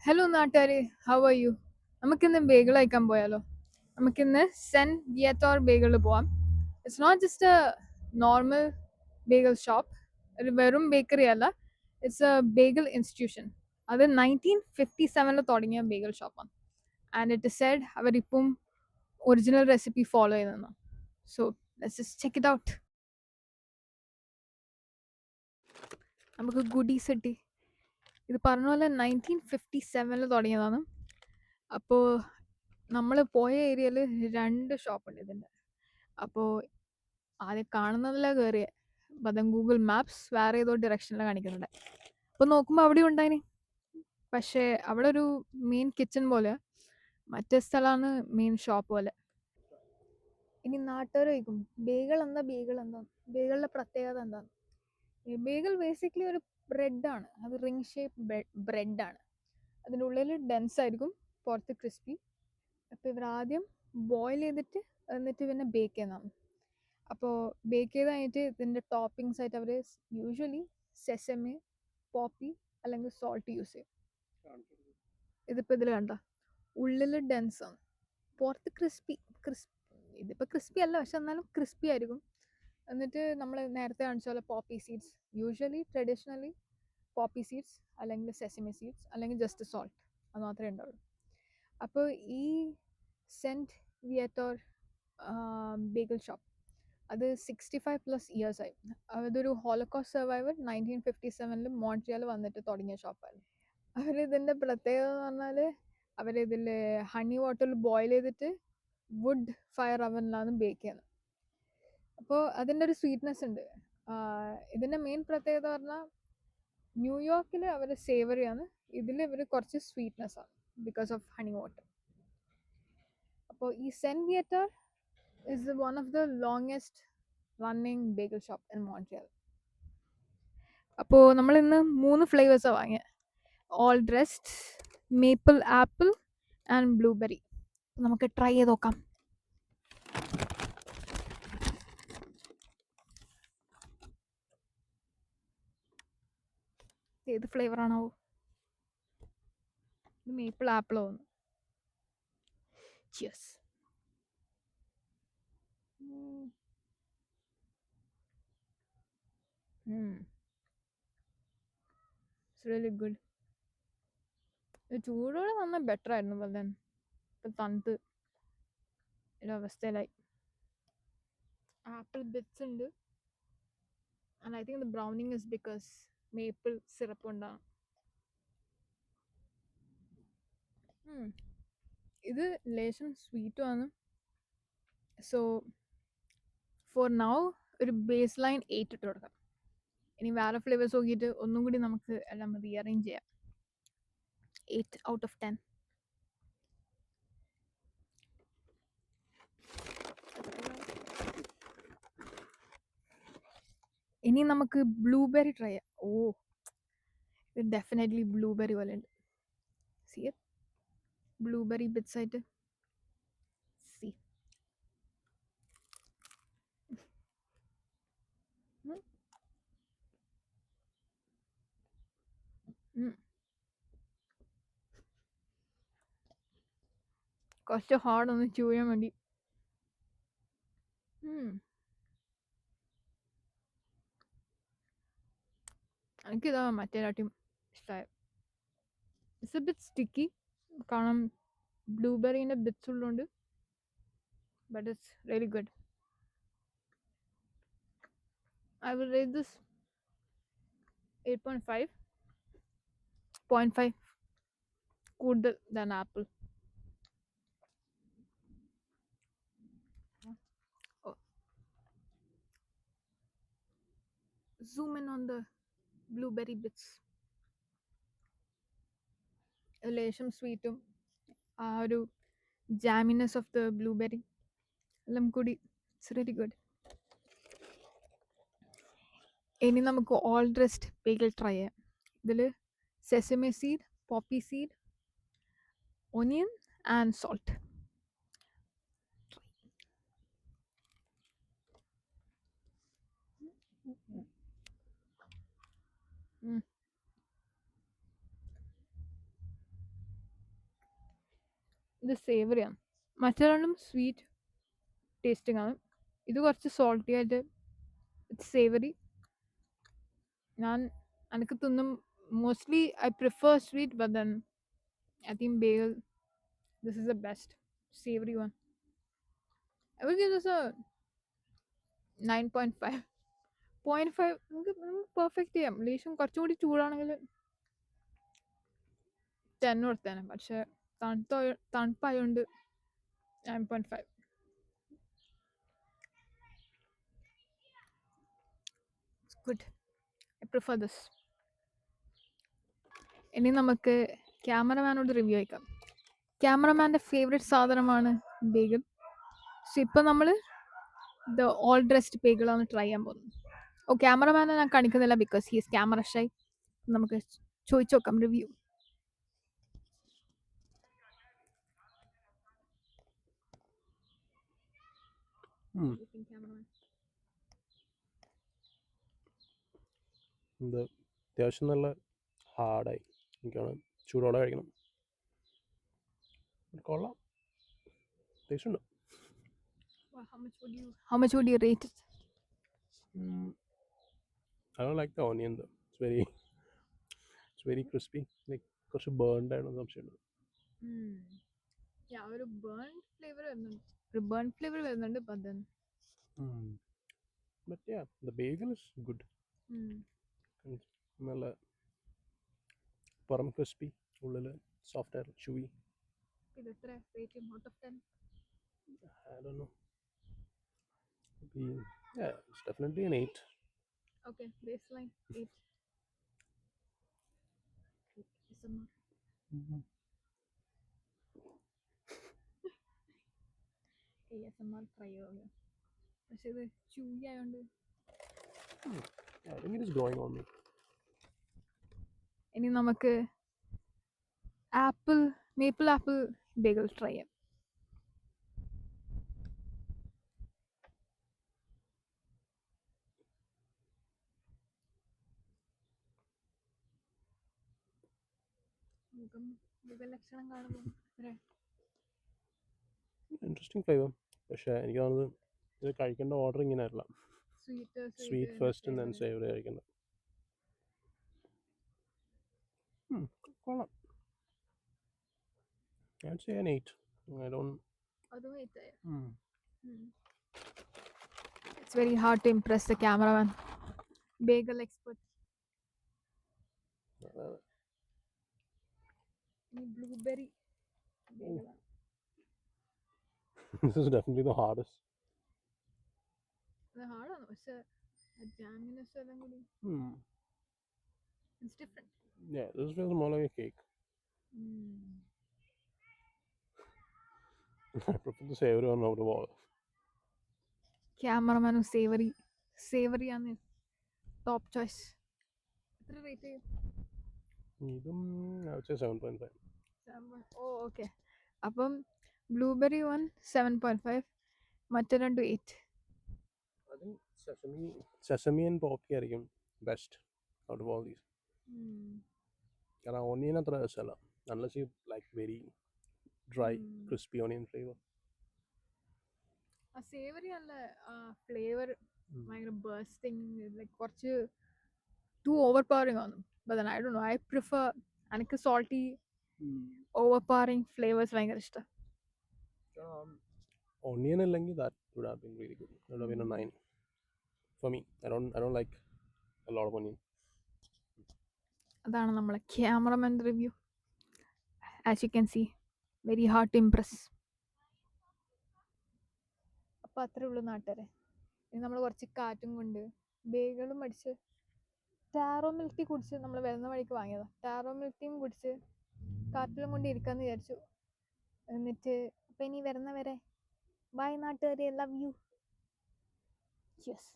Hello നാട്ടുകാരെ, how are you? നമുക്കിന്ന് ബേഗിൾ കഴിക്കാൻ പോയാലോ? നമുക്കിന്ന് സെൻ വിയത്തോർ ബേഗിളിൽ പോവാം. It's not just a normal bagel shop, ഒരു വെറും ബേക്കറി അല്ല. It's a bagel institution. അത് 1957 തുടങ്ങിയ ബേഗിൾ ഷോപ്പാണ്. ആൻഡ് ഇറ്റ് സെഡ് അവരിപ്പം ഒറിജിനൽ റെസിപ്പി ഫോളോ ചെയ്യുന്നതാണ്. So let's just check it out. നമുക്ക് ഗുഡീസ് കിട്ടി. ഇത് പറഞ്ഞ പോലെ 1957 തുടങ്ങിയതാണ്. അപ്പോൾ നമ്മൾ പോയ ഏരിയയിൽ 2 ഷോപ്പുണ്ട് ഇതിൻ്റെ. അപ്പോൾ ആദ്യം കാണുന്നതല്ല കയറിയ അപ്പം ഗൂഗിൾ മാപ്സ് വേറെ ഏതോ ഡിറക്ഷനിലാണ് കാണിക്കുന്നുണ്ട്. അപ്പോൾ നോക്കുമ്പോൾ അവിടെ ഉണ്ടായിന്, പക്ഷേ അവിടെ ഒരു മെയിൻ കിച്ചൺ പോലെ, മറ്റേ സ്ഥലമാണ് മെയിൻ ഷോപ്പ് പോലെ. ഇനി നാട്ടുകാർ ചോദിക്കും, ബേഗിൾ എന്താ ബേഗിളിൻ്റെ പ്രത്യേകത എന്താണ്? ബേഗിൾ ബേസിക്കലി ഒരു ബ്രെഡാണ്. അത് റിംഗ് ഷേപ്പ് ബ്രെഡാണ്. അതിൻ്റെ ഉള്ളിൽ ഡെൻസ് ആയിരിക്കും, പുറത്ത് ക്രിസ്പി. അപ്പോൾ ഇവർ ആദ്യം ബോയിൽ ചെയ്തിട്ട് എന്നിട്ട് പിന്നെ ബേക്ക് ചെയ്യുന്നതാണ്. അപ്പോൾ ബേക്ക് ചെയ്ത് കഴിഞ്ഞിട്ട് ഇതിൻ്റെ ടോപ്പിങ്സ് ആയിട്ട് അവർ യൂഷ്വലി സെസമി, പോപ്പി അല്ലെങ്കിൽ സോൾട്ട് യൂസ് ചെയ്യും. ഇതിപ്പോൾ ഇതിൽ കണ്ട ഉള്ളിൽ ഡെൻസ് ആണ്, പുറത്ത് ക്രിസ്പി. ഇതിപ്പോൾ ക്രിസ്പി അല്ല, പക്ഷെ എന്നാലും ക്രിസ്പി ആയിരിക്കും. എന്നിട്ട് നമ്മൾ നേരത്തെ കാണിച്ച പോലെ poppy seeds, usually traditionally poppy seeds അല്ലെങ്കിൽ സെസമി സീഡ്സ് അല്ലെങ്കിൽ ജസ്റ്റ് സോൾട്ട്, അത് മാത്രമേ ഉണ്ടാവുള്ളൂ. അപ്പോൾ ഈ സെൻറ്റ് വിയറ്റോർ ബേഗിൾ ഷോപ്പ് അത് 65+ ഇയേഴ്സ് ആയി. അതൊരു ഹോളോകോസ്റ്റ് സർവൈവർ 1957 മോൺട്രിയൽ വന്നിട്ട് തുടങ്ങിയ ഷോപ്പായിരുന്നു. അവരിതിൻ്റെ പ്രത്യേകത എന്ന് പറഞ്ഞാൽ അവരിതിൽ ഹണി വാട്ടറിൽ ബോയിൽ ചെയ്തിട്ട് വുഡ് ഫയർ അവനിലാണ് ബേക്ക് ചെയ്യുന്നത്. അപ്പോൾ അതിൻ്റെ ഒരു സ്വീറ്റ്നെസ് ഉണ്ട്. ഇതിൻ്റെ മെയിൻ പ്രത്യേകത പറഞ്ഞാൽ ന്യൂയോർക്കിൽ അവർ സേവറിയാണ്, ഇതിൽ ഇവർ കുറച്ച് സ്വീറ്റ്നെസ് ആണ് ബിക്കോസ് ഓഫ് ഹണി വാട്ടർ. അപ്പോൾ ഈ cent വിയറ്റർ is one of the longest running bagel shop in Montreal. അപ്പോൾ നമ്മൾ ഇന്ന് 3 ഫ്ലേവേഴ്സാണ് വാങ്ങിയത്, all dressed, maple apple and blueberry. നമുക്ക് ട്രൈ ചെയ്ത് നോക്കാം. ഏത് ഫ്ലേവറാണോ? ഇത് മേപ്പിൾ ആപ്പിൾ തോന്നുന്നു. ചിയേഴ്സ്. It's really good. ചൂടോടെ നന്നായി ബെറ്റർ ആയിരുന്നു. പോലെ ഇപ്പം തണുത്ത് ഒരവസ്ഥയിലായി. ആപ്പിൾ ബിറ്റ്സ് ഉണ്ട്. And I think the Browning is because maple syrup ഉണ്ടാകും. ഇത് ലേശം സ്വീറ്റുമാണ്. സോ ഫോർ നൗ ഒരു ബേസ് ലൈൻ 8 ഇട്ട് കൊടുക്കാം. ഇനി വേറെ ഫ്ലേവേഴ്സ് നോക്കിയിട്ട് ഒന്നും കൂടി നമുക്ക് എല്ലാം റീഅറേഞ്ച് ചെയ്യാം. 8 out of 10. ഇനി നമുക്ക് ബ്ലൂബെറി ട്രൈ ചെയ്യാം. ഓ, ഇത് ഡെഫിനറ്റ്ലി ബ്ലൂബെറി പോലെ ഉണ്ട്. സി ബ്ലൂബെറി ബിറ്റ്സ് ആയിട്ട് സി. കുറച്ച് ഹാർഡ് ഒന്ന് ചൂ ചെയ്യാൻ വേണ്ടി. എനിക്കിതാ മറ്റേലാട്ടിയും ഇഷ്ടമായി. ഇറ്റ്സ് എ ബിറ്റ് സ്റ്റിക്കി, കാരണം ബ്ലൂബെറീൻ്റെ ബിറ്റ്സ് ഉള്ളതുകൊണ്ട്. But it's really good. I will rate this 8.5. 0.5 കൂടുതൽ than apple. Oh. Zoom in on the blueberry bits. ലേശം സ്വീറ്റും ആ ഒരു ജാമിനെസ് ഓഫ് ദ ബ്ലൂബെറി എല്ലാം കൂടി ഇറ്റ്സ് റിയലി ഗുഡ്. ഇനി നമുക്ക് ഓൾ ഡ്രസ്ഡ് ബേഗിൾ ട്രൈ ചെയ്യാം. ഇതിൽ sesame seed, poppy seed, onion and salt. ഇത് സേവറി ആണ്. മറ്റേ രണ്ടും സ്വീറ്റ് ടേസ്റ്റിംഗ് ആണ്. ഇത് കുറച്ച് സോൾട്ടി ആയിട്ട് സേവറി. ഞാൻ എനിക്ക് തിന്നും mostly I prefer sweet, but then I think bagel, this is the best savory one. I will give this a 9.5. 0.5 നമുക്ക് പെർഫെക്റ്റ് ചെയ്യാം. ലേശം കുറച്ചും കൂടി ചൂടാണെങ്കിൽ 10 കൊടുത്തേനെ, പക്ഷെ തണുപ്പായതുകൊണ്ട് 9.5. It's good. I prefer this. ഇനി നമുക്ക് ക്യാമറമാനോട് റിവ്യൂ അയക്കാം. ക്യാമറമാൻ്റെ ഫേവറേറ്റ് സാധനമാണ് ബേഗൽ. സോ ഇപ്പം നമ്മൾ ദ ഓൾ ഡ്രസ്ഡ് ബേഗിളാണ് ട്രൈ ചെയ്യാൻ പോകുന്നത്. ഓ, ക്യാമറമാനെ ഞാൻ കാണിക്കുന്നില്ല because he is camera shy. നമുക്ക് ചോദിച്ചു നോക്കാം റിവ്യൂ. ഇത് അത്യാവശ്യം നല്ല ഹാർഡായി. എനിക്കാണ് ചൂടോടെ കഴിക്കണം. കൊള്ളാം, ടേസ്റ്റ് ഉണ്ട്. How much would you rate it? I don't like the onion though. It's very crispy. Like കുറച്ച് ബേൺഡ് ആയിട്ട് സംശയമുണ്ട്. ഒരു ബേൺ ഫ്ലേവർ വരുന്നുണ്ട്. But yeah, the bagel is good. നല്ല പുറം ക്രിസ്പി, ഉള്ളിൽ സോഫ്റ്റ് ആയിട്ട് chewy. ഇത് എത്ര rating out of 10? I don't know. Yeah, it's definitely an 8. Okay, baseline 8. ASMR try ചെയ്യാം. പക്ഷെ ഇത് chewy ആയതുകൊണ്ട് I think it is growing on me. ഇനി നമുക്ക് മേപ്പിൾ ആപ്പിൾ ബേഗൽ ട്രൈ ചെയ്യാം. ലക്ഷണം കാണുമ്പോൾ ഇൻട്രസ്റ്റിംഗ് ഫ്ലേവർ. പക്ഷേ എനിക്ക് തോന്നുന്നത് ഇത് കഴിക്കേണ്ട ഓർഡർ ഇങ്ങനെ അല്ല. Sweet first and then savoury കഴിക്കേണ്ട. കൊള്ളാം. I'd say an 8. I don't. It's very hard to impress the cameraman. Bagel expert. Blueberry bagel. This is definitely the hardest. The hard one, പക്ഷേ jaminess എല്ലാം കൂടി. It's different. Yeah, this feels more like a cake. I prefer the savory one out of all. ക്യാമറമാനും savoury ആണ് top choice. എത്ര rate ചെയ്യും? ഇതും I would say 7.5. ഓ okay. അപ്പം ബ്ലൂബെറി 1 7.5, മറ്റേ രണ്ട് 8. I think sesame and poppy ആയിരിക്കും best out of all these. കാരണം ഓണിയൻ അത്ര രസമല്ല, unless you like very dry crispy onion flavor. ആ സേവറി നല്ല ഫ്ലേവർ ഭയങ്കര ബേസ്റ്റിംഗ്, ലൈക്ക് കുറച്ച് ടു ഓവർ പവറിങ് ആണ്. But I don't know, I prefer, എനിക്ക് salty over powering flavours ഭയങ്കര ഇഷ്ടം. Onion അല്ലെങ്കിൽ that would have been really good. That would have been a 9 for me. I don't like a lot of onion. അതാണ് നമ്മളെ cameraman review. As you can see, very hard to impress. അപ്പോൾ അത്രേ ഉള്ളൂ നാട്ടുകാരെ. ഇനി നമ്മൾ കുറച്ച് കാറ്റും കൊണ്ട് ബേഗളും അടിച്ച് ടാറോ മിൽക്ക് ടീ കുടിച്ച് നമ്മൾ വരുന്ന വഴിക്ക് വാങ്ങിയതാണ്. ടാറോ മിൽക്ക് ടീയും കുടിച്ച് കാറ്റിലും കൊണ്ട് ഇരിക്കാമെന്ന് വിചാരിച്ചു. എന്നിട്ട് അപ്പം ഇനി വരുന്നവരെ ബൈ നാട്ടുകാരെ, ലവ് യു. യെസ്.